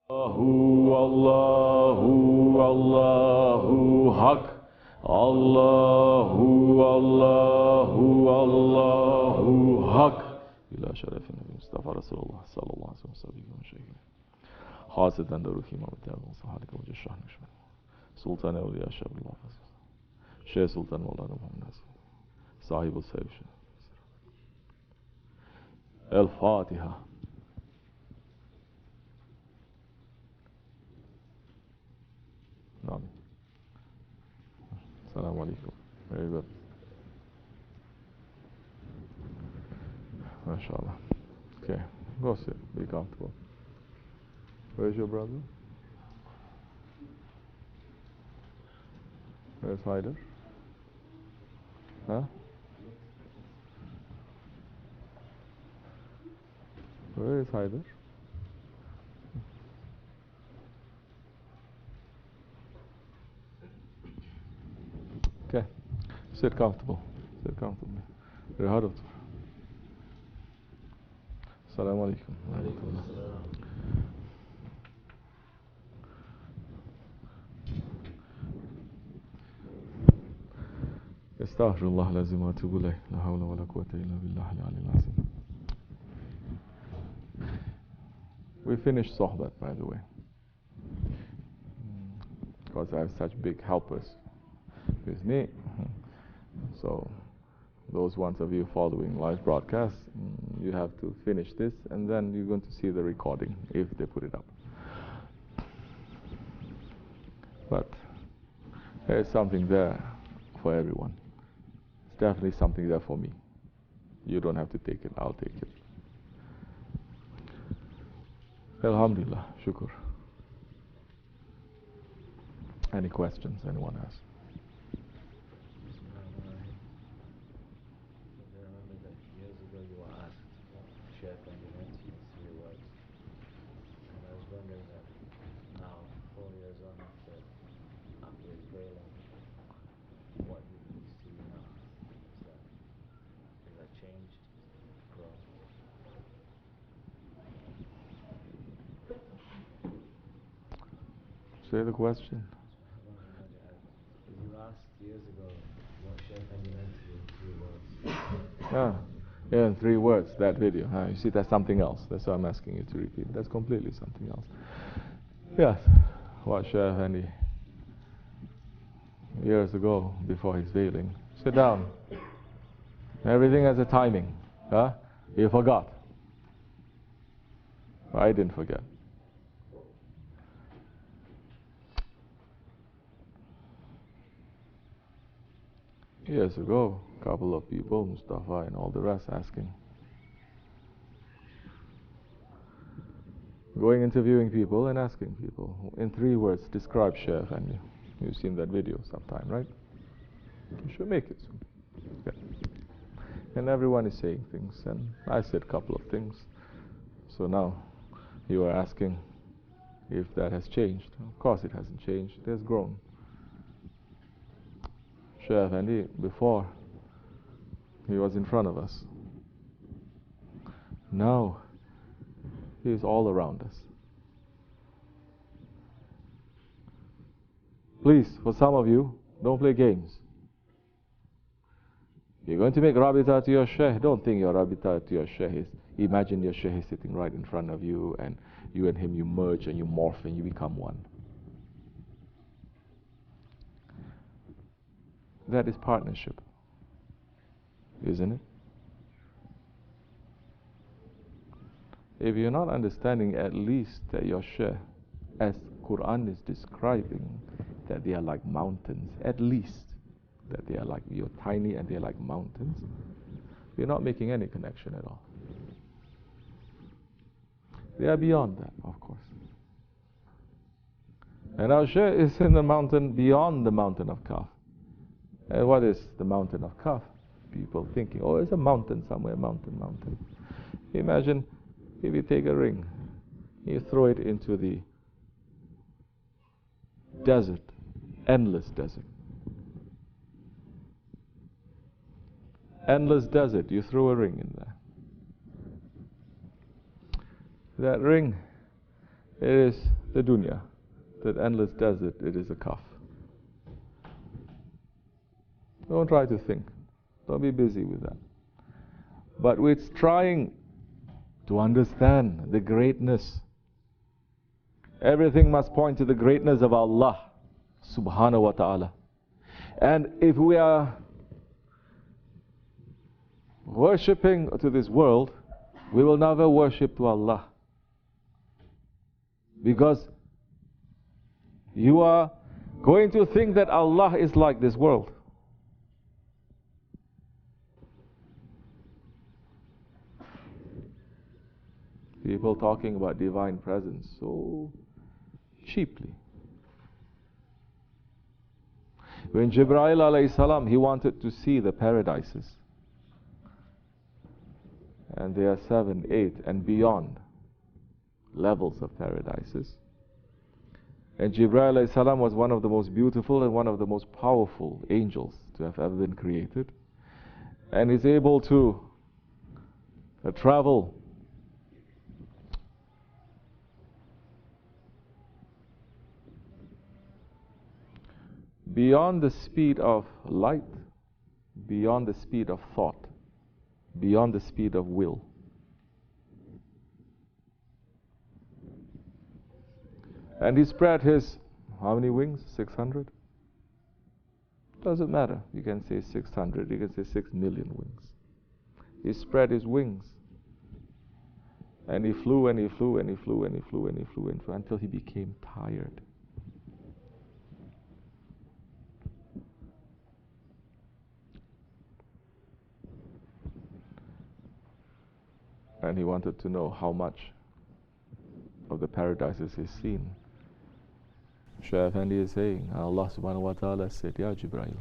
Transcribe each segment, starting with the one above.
Allahu, Allahu, Haq. Allahu, Allahu, Allahu, Haq. İlâ şerefine Mustafa Resulullah sallallahu aleyhi ve sellem Shayke. Haseten de ruhima ve terbiyesi harika hoca şahmış. Sultan Evliya Şehrullah. Şeyh Sultan Mevlana Muhammed. Sahibi sevişi. El Fatiha. Amin. Assalamu alaikum. Very good. MashaAllah. Okay. Go sit. Be comfortable. Where's your brother? Where's Haider? Huh? Where is Haider? Okay. Sit comfortable. Sit comfortably. Rahat otur. Assalamu alaikum. Estağfirullah lazim ve etûbü ileyh. La havle ve la kuvvete illa billahil aliyyil azim. We finished sohbat, by the way, because I have such big helpers with me. So those ones of you following live broadcast, you have to finish this, and then you're going to see the recording if they put it up. But there is something there for everyone. It's definitely something there for me. You don't have to take it, I'll take it. Alhamdulillah, shukr. Any questions anyone has? Years ago you were asked, Sheikh Effendi went to you 3 words. And I was wondering that now, 4 years on after his veiling, what he means to you now. Is that changed? Grown? Say the question. You asked years ago what Sheikh Effendi meant to you in 3 words. Ah, yeah, in 3 words, that video. You see, that's something else. That's why I'm asking you to repeat. That's completely something else. Yes, what Sheikh Effendi years ago, before his veiling. Sit down. Everything has a timing. You forgot. I didn't forget. Years ago, a couple of people, Mustafa and all the rest, asking. Going interviewing people and asking people, in 3 words, describe Sheikh Effendi. You've seen that video sometime, right? You should make it soon. Okay. And everyone is saying things, and I said a couple of things. So now, you are asking if that has changed. Of course it hasn't changed, it has grown. Sheikh Effendi, before, he was in front of us. Now, he is all around us. Please, for some of you, don't play games. You're going to make Rabita to your Sheikh. Don't think your Rabita to your Sheikh is, imagine your Sheikh is sitting right in front of you, and you and him, you merge and you morph and you become one. That is partnership, isn't it? If you're not understanding at least that your Sheikh, as Quran is describing, that they are like mountains, at least that they are like, you're tiny and they're like mountains, you're not making any connection at all. They are beyond that, of course. And our Sheikh is in the mountain beyond the mountain of Kaf. And what is the mountain of Kaf? People thinking, oh, it's a mountain somewhere, mountain. Imagine if you take a ring, you throw it into the desert, endless desert. Endless desert, you throw a ring in there. That ring It is the dunya, that endless desert, it is a kaf. Don't try to think. Don't be busy with that. But it's trying to understand the greatness. Everything must point to the greatness of Allah subhanahu wa ta'ala. And if we are worshipping to this world, we will never worship to Allah. Because you are going to think that Allah is like this world. People talking about divine presence so cheaply. When Jibreel alayhi salam, he wanted to see the paradises. And there are 7, 8 and beyond levels of paradises. And Jibreel alayhi salam was one of the most beautiful and one of the most powerful angels to have ever been created. And he's able to travel beyond the speed of light, beyond the speed of thought, beyond the speed of will. And he spread his, how many wings? 600? Doesn't matter. You can say 600, you can say 6 million wings. He spread his wings. And he flew and he flew and he flew and he flew and he flew and flew until he became tired. And he wanted to know how much of the paradises he's seen. Sheykh Effendi is saying, Allah subhanahu wa ta'ala said, Ya Jibreel,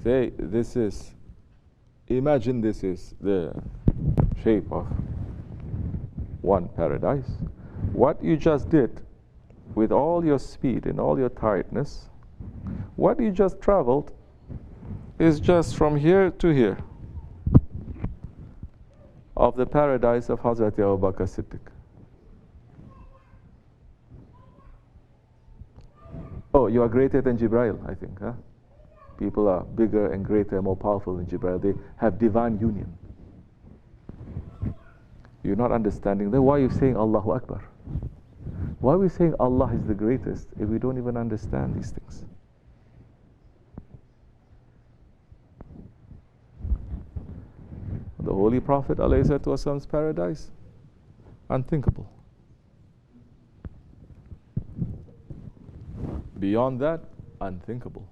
say, imagine this is the shape of one paradise. What you just did with all your speed and all your tiredness, what you just traveled is just from here to here of the paradise of Hazrat Abu Bakr Siddiq. Oh, you are greater than Jibreel, I think, huh? People are bigger and greater and more powerful than Jibreel. They have divine union. You're not understanding that. Why are you saying Allahu Akbar? Why are we saying Allah is the greatest if we don't even understand these things? The Holy Prophet ﷺ's paradise, unthinkable. Beyond that, unthinkable.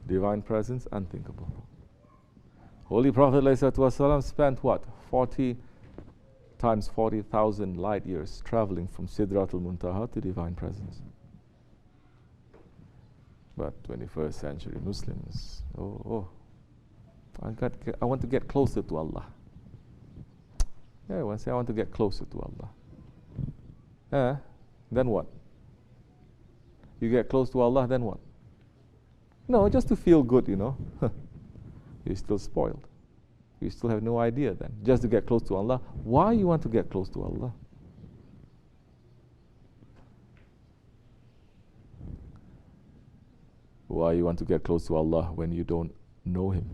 Divine presence, unthinkable. Holy Prophet ﷺ spent what? 40 times 40,000 light years traveling from Sidratul Muntaha to divine presence. But 21st century Muslims, I want to get closer to Allah. Yeah, I say I want to get closer to Allah. Then what? You get close to Allah, then what? No, just to feel good, you know. You're still spoiled. You still have no idea then. Just to get close to Allah. Why you want to get close to Allah? Why you want to get close to Allah when you don't know Him?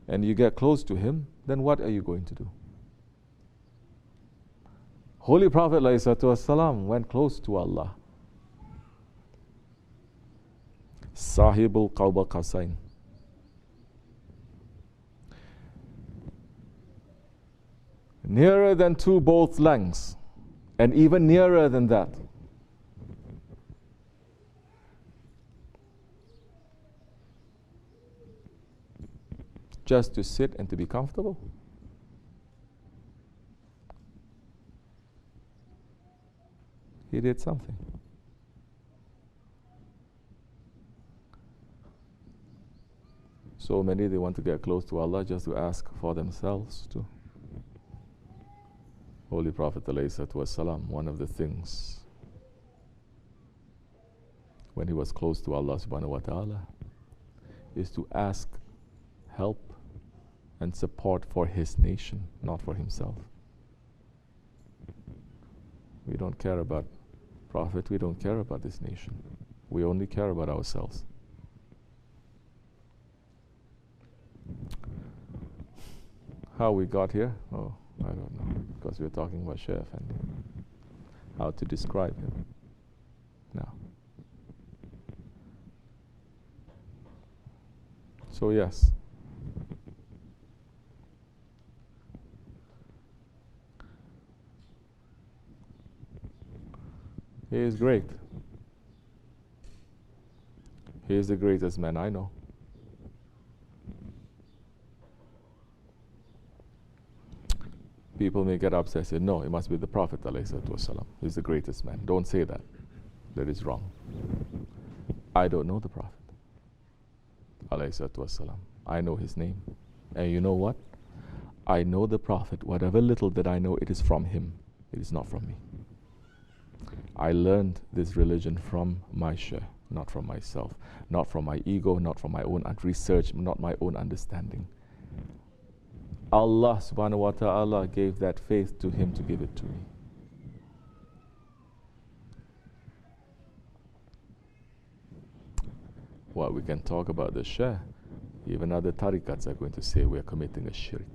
And you get close to Him, then what are you going to do? Holy Prophet ﷺ went close to Allah. Sahibul Qawba Qasain. Nearer than two both lengths, and even nearer than that. Just to sit and to be comfortable? He did something. So many, they want to get close to Allah just to ask for themselves too. Holy Prophet ﷺ, one of the things when he was close to Allah subhanahu wa ta'ala is to ask help and support for his nation, not for himself. We don't care about Prophet, we don't care about this nation. We only care about ourselves. How we got here? Oh, I don't know. Because we're talking about Sheykh Effendi. How to describe him now. So yes. He is great. He is the greatest man I know. People may get upset and say, no, it must be the Prophet ﷺ. He's the greatest man. Don't say that. That is wrong. I don't know the Prophet ﷺ. I know his name. And you know what? I know the Prophet. Whatever little that I know, it is from him. It is not from me. I learned this religion from my Shaykh, not from myself, not from my ego, not from my own research, not my own understanding. Allah subhanahu wa ta'ala gave that faith to him to give it to me. Well, we can talk about the Shaykh. Even other tarikats are going to say we are committing a shirk.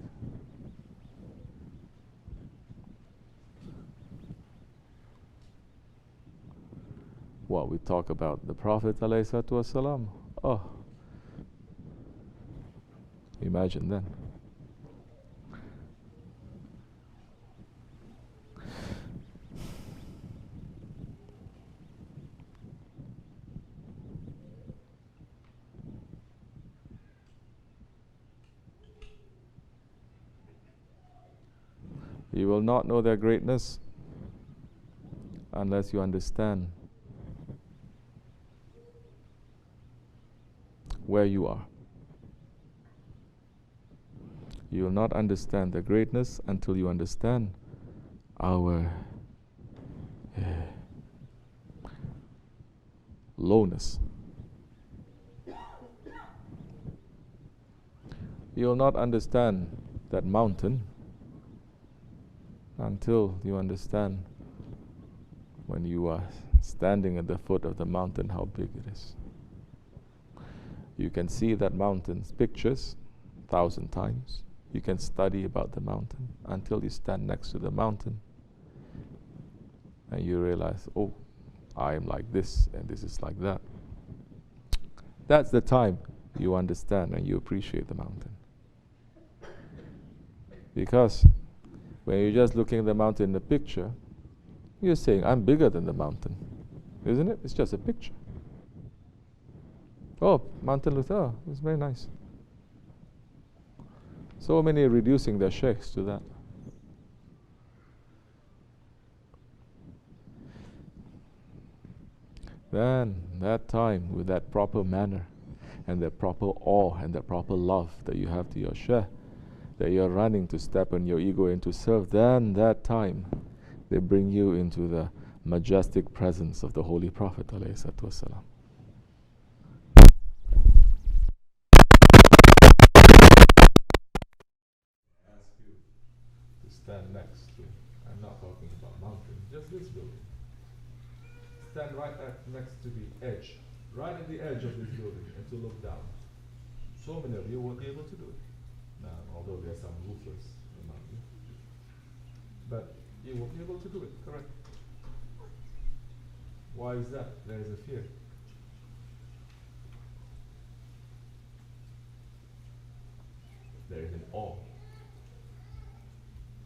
Well, we talk about the Prophet ﷺ. Oh, imagine then. You will not know their greatness unless you understand where you are. You will not understand the greatness until you understand our lowness. You will not understand that mountain until you understand when you are standing at the foot of the mountain how big it is. You can see that mountain's pictures 1,000 times. You can study about the mountain until you stand next to the mountain and you realize, oh, I am like this and this is like that. That's the time you understand and you appreciate the mountain. Because when you're just looking at the mountain in the picture, you're saying, I'm bigger than the mountain. Isn't it? It's just a picture. Oh, mountain looks, oh, it's very nice. So many are reducing their sheikhs to that. Then, that time, with that proper manner, and that proper awe, and that proper love that you have to your sheikh, that you're running to step on your ego and to serve, then that time, they bring you into the majestic presence of the Holy Prophet ﷺ. Ask you to stand next to, I'm not talking about mountain, just this building. Stand next to the edge, right at the edge of this building, and to look down. So many of you won't be able to do it. Now, although there are some roofers among you. But you won't be able to do it, correct? Why is that? There is a fear. There is an awe.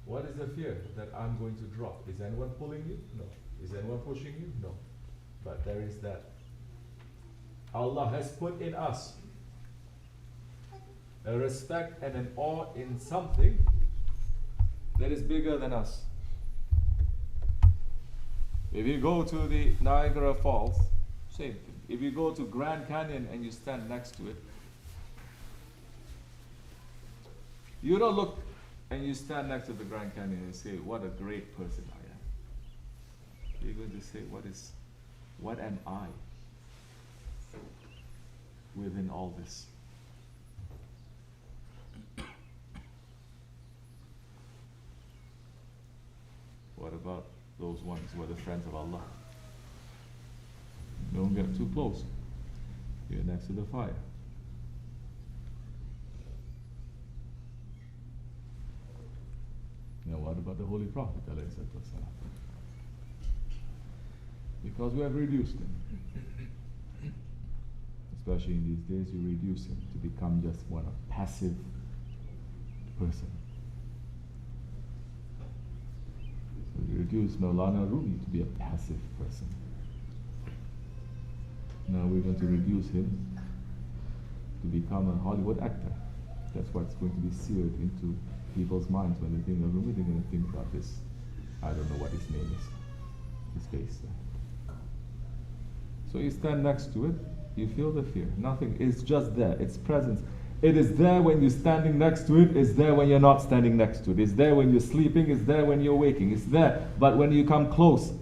What is the fear? That I'm going to drop. Is anyone pulling you? No. Is anyone pushing you? No. But there is that. Allah has put in us a respect and an awe in something that is bigger than us. If you go to the Niagara Falls, same thing. If you go to Grand Canyon and you stand next to it, you don't look and you stand next to the Grand Canyon and say, what a great person I am. You're going to say, what am I within all this? about those ones who are the friends of Allah? Don't get too close. You're next to the fire. Now what about the Holy Prophet ﷺ? Because we have reduced him. Especially in these days, you reduce him to become just one a passive person. So you reduce Maulana Rumi to be a passive person. Now we're going to reduce him to become a Hollywood actor. That's what's going to be seared into people's minds when they think of Rumi. They're going to think about this. I don't know what his name is. His face. So you stand next to it, you feel the fear. Nothing is just there. It's presence. It is there when you're standing next to it. It's there when you're not standing next to it. It's there when you're sleeping. It's there when you're waking. It's there. But when you come close,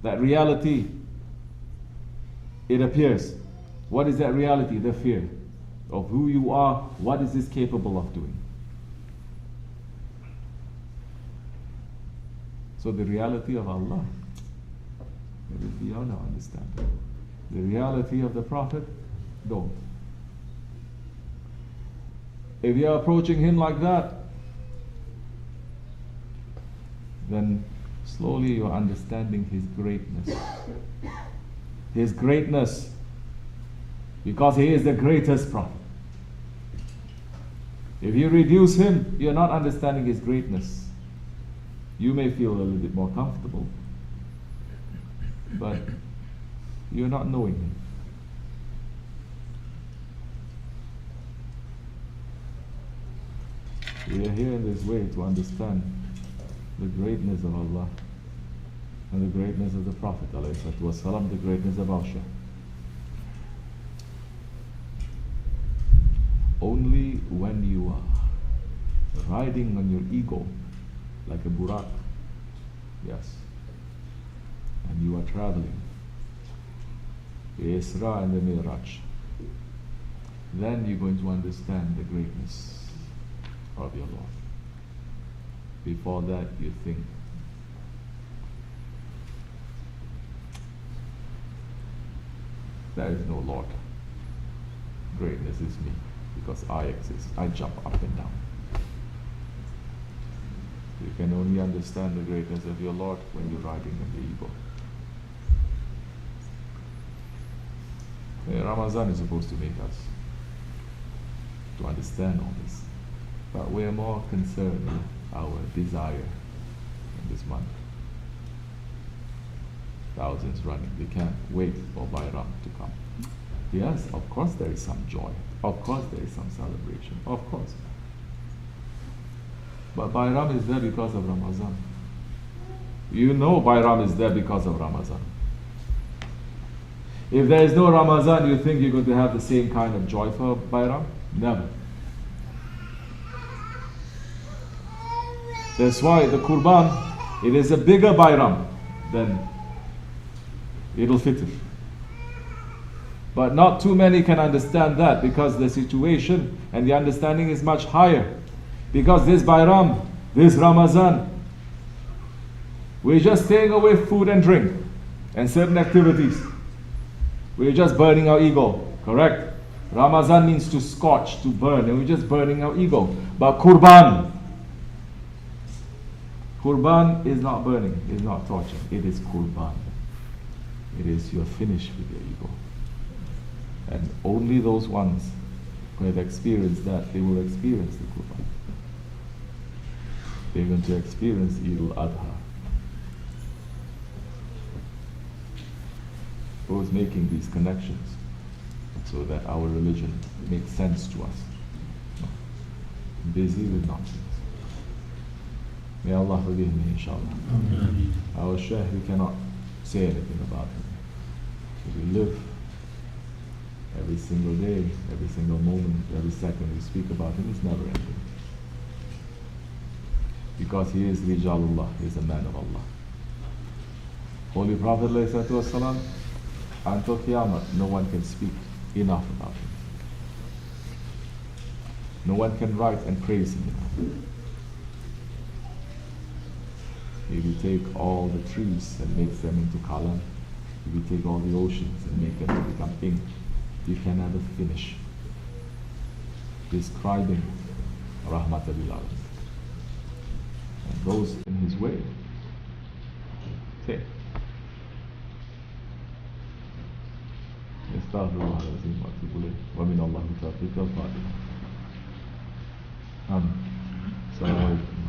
that reality, it appears. What is that reality? The fear of who you are. What is this capable of doing? So the reality of Allah, maybe we all now understand it. The reality of the Prophet, don't. If you are approaching him like that, then slowly you are understanding his greatness. His greatness. Because he is the greatest Prophet. If you reduce him, you're not understanding his greatness. You may feel a little bit more comfortable, but you're not knowing him. We are here in this way to understand the greatness of Allah and the greatness of the Prophet ﷺ, the greatness of Osha. Only when you are riding on your ego like a burak, yes, and you are traveling, the Isra and the Miraj, then you're going to understand the greatness of your Lord. Before that, you think there is no Lord. Greatness is me, because I exist. I jump up and down. You can only understand the greatness of your Lord when you're riding on the ego. Ramadan is supposed to make us to understand all this, but we are more concerned with our desire in this month. Thousands running, they can't wait for Bayram to come. Yes, of course there is some joy, of course there is some celebration, of course. But Bayram is there because of Ramadan. You know Bayram is there because of Ramadan. If there is no Ramadan, you think you're going to have the same kind of joy for Bayram? Never. That's why the Qurban, it is a bigger Bayram than Eid al-Fitr. But not too many can understand that, because the situation and the understanding is much higher. Because this Bayram, this Ramadan, we're just staying away from food and drink and certain activities. We're just burning our ego, correct? Ramadan means to scorch, to burn, and we're just burning our ego. But Qurban is not burning, it's not torture, it is Qurban. It is you're finished with your ego. And only those ones who have experienced that, they will experience the Qurban. They're going to experience Eid al-Adha. Who's making these connections so that our religion makes sense to us? No. Busy with nonsense. May Allah forgive me, inshallah. Our Shaykh, we cannot say anything about him. We live every single day, every single moment, every second we speak about him is never ending. Because he is Rijalullah, he is a man of Allah. Holy Prophet ﷺ, until Qiyamah, no one can speak enough about him. No one can write and praise him enough. If you take all the trees and make them into color, if you take all the oceans and make them to become ink, you can never finish describing Rahmatan lil Alamin. And those in his way. Okay. استغفر الله العظيم واتوب اليه ومن الله التوفيق والقادر. Assalamu alaikum.